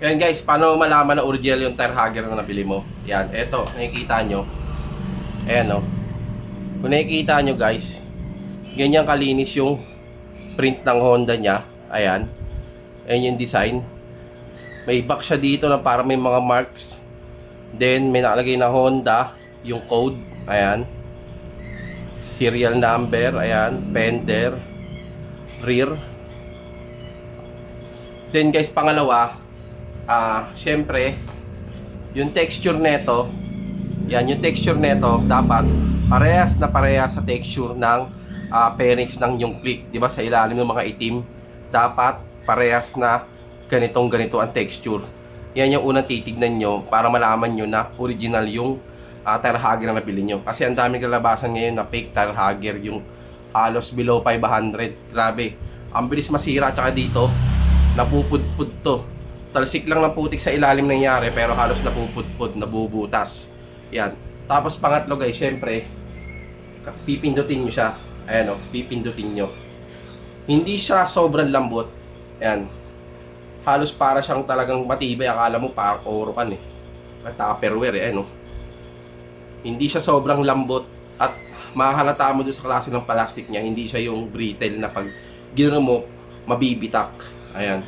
Yan guys, paano malaman na original yung tire hugger na nabili mo? Yan, eto, nakikita nyo. Ayan o. Kung nakikita nyo guys, ganyan kalinis yung print ng Honda niya. Ayan. Ayan yung design. May back siya dito na para may mga marks. Then may nakalagay na Honda, yung code. Ayan. Serial number. Ayan. Fender. Rear. Then guys, pangalawa, syempre, yung texture neto, yan, yung texture neto, dapat parehas na parehas sa texture ng fairings ng yung click. Diba sa ilalim ng mga itim, dapat parehas na ganito ang texture. Yan yung unang titignan nyo para malaman nyo na original yung tire hugger na nabili nyo. Kasi ang daming kalabasan ngayon na fake tire hugger, yung halos below 500. Grabe, ang bilis masira. Tsaka dito, napupudpud to. Talsik lang ng putik sa ilalim nangyari, pero halos napupudpud, nabubutas. Yan. Tapos pangatlo guys, syempre, pipindutin nyo siya. Ayan o, pipindutin nyo. Hindi siya sobrang lambot. Ayan. Halos para siyang talagang matibay. Akala mo parang orokan eh. At Tupperware eh. Ayan o. Hindi siya sobrang lambot. At makahalata mo doon sa klase ng plastic niya. Hindi siya yung brittle na pag ginawa mo, mabibitak. Ayan.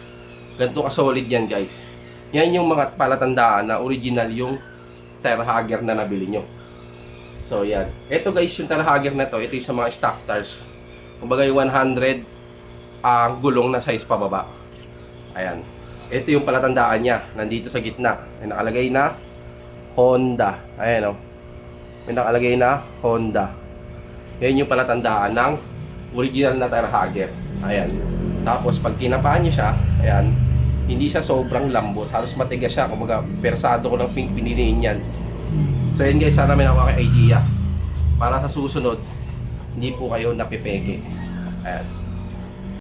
Ganito ka-solid yan guys. Yan yung mga palatandaan na original yung tire hugger na nabili nyo. So yan. Ito guys, yung tire hugger na to, ito yung sa mga stock tires. Kumbaga yung 100 ang gulong na size pababa. Ayan. Ito yung palatandaan niya. Nandito sa gitna. May nakalagay na Honda. Ayan o. May nakalagay na Honda. Yan yung palatandaan ng original na tire hugger. Ayan. Tapos pag kinapaan nyo siya, ayan, hindi siya sobrang lambot. Halos matigas siya. Kumbaga, persado ko lang piniliin yan. So yun guys, sana may nakuha kayo idea. Para sa susunod, hindi po kayo napipeke. Ayan.